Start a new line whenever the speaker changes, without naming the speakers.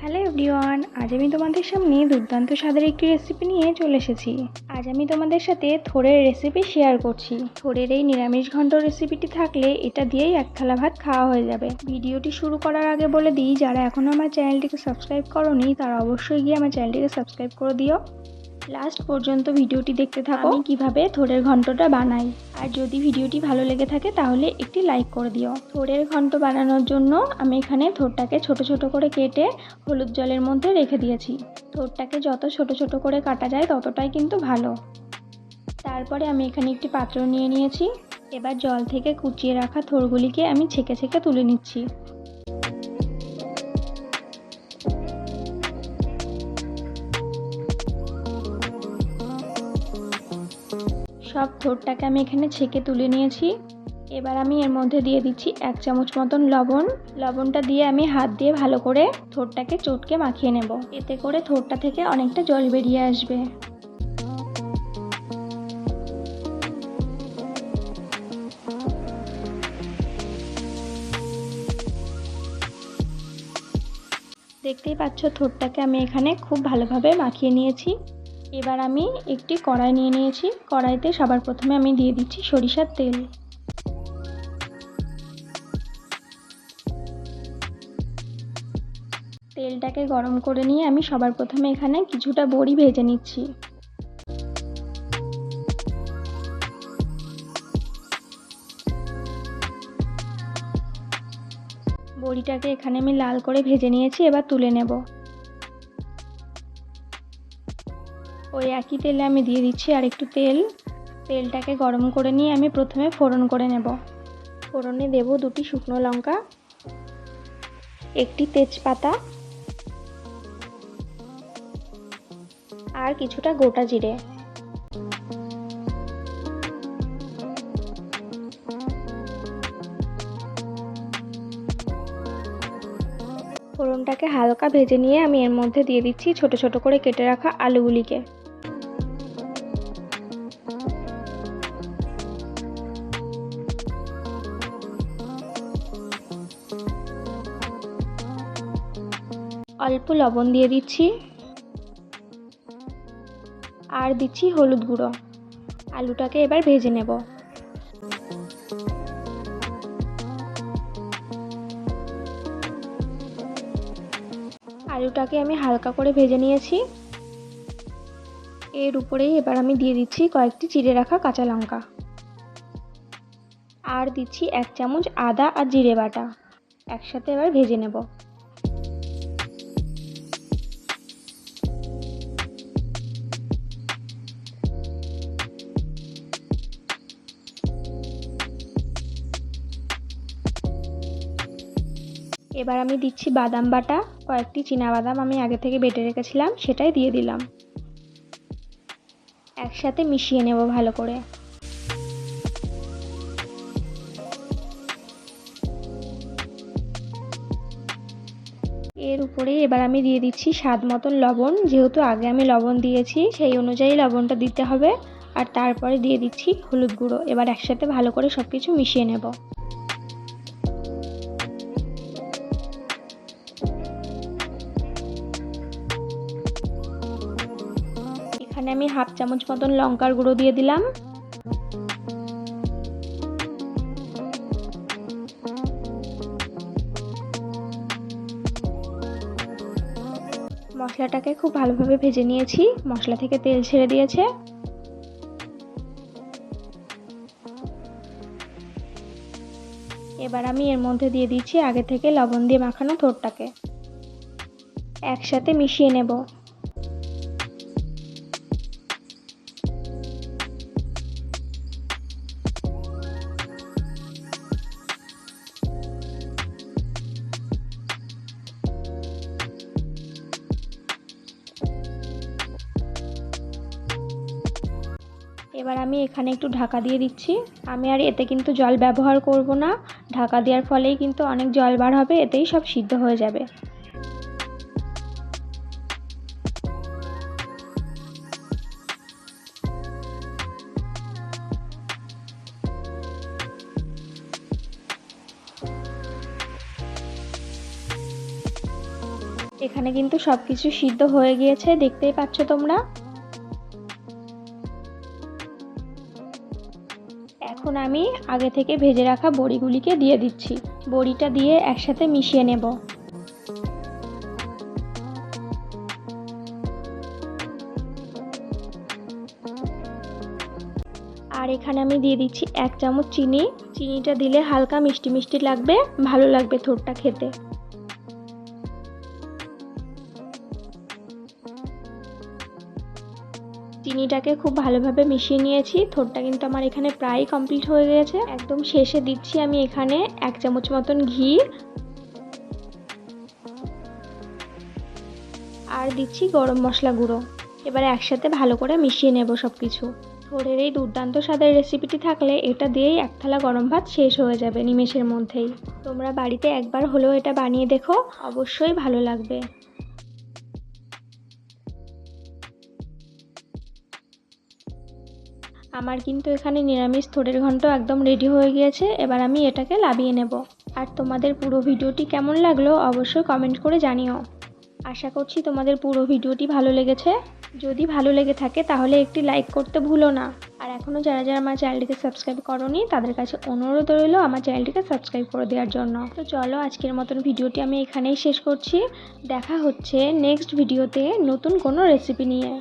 Hello everyone, আজ আমি তোমাদের সামনে দুর্দান্ত স্বাদের একটি রেসিপি নিয়ে চলে এসেছি। আজ আমি তোমাদের সাথে থোড়ের রেসিপি শেয়ার করছি। থোড়ের এই নিরামিষ ঘন্ট রেসিপিটি থাকলে এটা দিয়েই এক থালা ভাত খাওয়া হয়ে যাবে। ভিডিওটি শুরু করার আগে বলে দিই, যারা এখনও আমার চ্যানেলটিকে সাবস্ক্রাইব করোনি তারা অবশ্যই গিয়ে আমার চ্যানেলটিকে সাবস্ক্রাইব করে দিও। লাস্ট পর্যন্ত ভিডিওটি দেখতে থাকো, আমি কিভাবে থোড়ের ঘন্টটা বানাই। আর যদি ভিডিওটি ভালো লেগে থাকে তাহলে একটি লাইক করে দিও। থোড়ের ঘন্ট বানানোর জন্য আমি এখানে থোড়টাকে ছোট ছোট করে কেটে হলুদ জলের মধ্যে রেখে দিয়েছি। থোড়টাকে যত ছোট ছোট করে কাটা যায় ততটাই কিন্তু ভালো। তারপরে আমি এখানে একটি পাত্র নিয়ে নিয়েছি। এবার জল থেকে কুচিয়ে রাখা থোড়গুলিকে আমি ছেঁকে ছেঁকে তুলে নিচ্ছি। সব থোড়টাকে আমি এখানে ছেঁকে তুলে নিয়েছি। এবার আমি এর মধ্যে দিয়ে দিচ্ছি 1 চামচ মতন লবণ। লবণটা দিয়ে আমি হাত দিয়ে ভালো করে থোড়টাকে চটকে মাখিয়ে নেব। এতে করে থোড়টা থেকে অনেকটা জল বেরিয়ে আসবে। দেখতেই পাচ্ছ থোড়টাকে আমি এখানে খুব ভালোভাবে মাখিয়ে নিয়েছি। এবার আমি একটি কড়াই নিয়ে নিয়েছি। কড়াইতে সবার প্রথমে আমি দিয়ে দিচ্ছি সরিষার তেল। তেলটাকে গরম করে নিয়ে আমি সবার প্রথমে এখানে কিছুটা বড়ি ভেজে নিচ্ছি। বড়িটাকে এখানে আমি লাল করে ভেজে নিয়েছি, এবার তুলে নেব। ওই একই তেলে আমি দিয়ে দিচ্ছি আর একটু তেল। তেলটাকে গরম করে নিয়ে আমি প্রথমে ফোড়ন করে নেব। ফোড়নে দেব 2টি শুকনো লঙ্কা, একটি তেজপাতা আর কিছুটা গোটা জিরে। ফোড়নটাকে হালকা ভেজে নিয়ে আমি এর মধ্যে দিয়ে দিচ্ছি ছোট ছোট করে কেটে রাখা আলুগুলিকে। অল্প লবণ দিয়ে দিচ্ছি আর দিচ্ছি হলুদ গুঁড়ো। আলুটাকে এবার ভেজে নেব। আলুটাকে আমি হালকা করে ভেজে নিয়েছি। এর উপরেই এবার আমি দিয়ে দিচ্ছি কয়েকটি চিড়ে রাখা কাঁচা লঙ্কা আর দিচ্ছি 1 চামচ আদা আর জিরে বাটা। একসাথে এবার ভেজে নেব। এবার আমি দিচ্ছি বাদাম বাটা। কয়েকটি চীনাবাদাম আমি আগে থেকে বেটে রেখেছিলাম, সেটাই দিয়ে দিলাম। একসাথে মিশিয়ে নেব ভালো করে। এর উপরে এবার আমি দিয়ে দিচ্ছি স্বাদ মতন লবণ। যেহেতু আগে আমি লবণ দিয়েছি সেই অনুযায়ী লবণটা দিতে হবে। আর তারপরে দিয়ে দিচ্ছি হলুদ গুঁড়ো। এবার একসাথে ভালো করে সব কিছু মিশিয়ে নেব। এখানে আমি 1/2 চামচ মতন লঙ্কার গুঁড়ো দিয়ে দিলাম। মশলাটাকে খুব ভালোভাবে ভেজে নিয়েছি। মশলা থেকে তেল ছেড়ে দিয়েছে। এবার আমি এর মধ্যে দিয়ে দিচ্ছি আগে থেকে লবণ দিয়ে মাখানো থোড়টাকে। একসাথে মিশিয়ে নেব। এবার আমি এখানে একটু ঢাকা দিয়ে দিচ্ছি। আমি আর এতে কিন্তু জল ব্যবহার করব না। ঢাকা দেওয়ার ফলেই কিন্তু অনেক জল বার হবে, এতেই সব সিদ্ধ হয়ে যাবে। এখানে কিন্তু সব কিছু সিদ্ধ হয়ে গিয়েছে, দেখতেই পাচ্ছ তোমরা। এখন আমি আগে থেকে ভেজে রাখা বড়িগুলিকে দিয়ে দিচ্ছি। বড়িটা দিয়ে একসাথে মিশিয়ে নেব। আর এখানে আমি দিয়ে দিচ্ছি 1 চামচ চিনি। চিনিটা দিলে হালকা মিষ্টি মিষ্টি লাগবে, ভালো লাগবে থোড়টা খেতে। চিনিটাকে খুব ভালোভাবে মিশিয়ে নিয়েছি। থোড়টা কিন্তু আমার এখানে প্রায় কমপ্লিট হয়ে গেছে। একদম শেষে দিচ্ছি আমি এখানে 1 চামচ মতন ঘি, আর দিচ্ছি গরম মশলা গুঁড়ো। এবারে একসাথে ভালো করে মিশিয়ে নেব সব কিছু। থোড়ের এই দুর্দান্ত স্বাদের রেসিপিটি থাকলে এটা দিয়েই 1 থালা গরম ভাত শেষ হয়ে যাবে নিমেষের মধ্যেই। তোমরা বাড়িতে একবার হলেও এটা বানিয়ে দেখো, অবশ্যই ভালো লাগবে। আমার কিন্তু এখানে নিরামিষ থোড়ের ঘন্ট একদম রেডি হয়ে গিয়েছে। এবার আমি এটাকে নামিয়ে নেব। আর তোমাদের পুরো ভিডিওটি কেমন লাগলো অবশ্যই কমেন্ট করে জানিও। আশা করছি তোমাদের পুরো ভিডিওটি ভালো লেগেছে। যদি ভালো লেগে থাকে তাহলে একটি লাইক করতে ভুলো না। আর এখনও যারা যারা আমার চ্যানেলটিকে সাবস্ক্রাইব করোনি তাদের কাছে অনুরোধ রইল আমার চ্যানেলটিকে সাবস্ক্রাইব করে দেওয়ার জন্য। তো চলো, আজকের মতন ভিডিওটি আমি এখানেই শেষ করছি। দেখা হচ্ছে নেক্সট ভিডিওতে নতুন কোনো রেসিপি নিয়ে।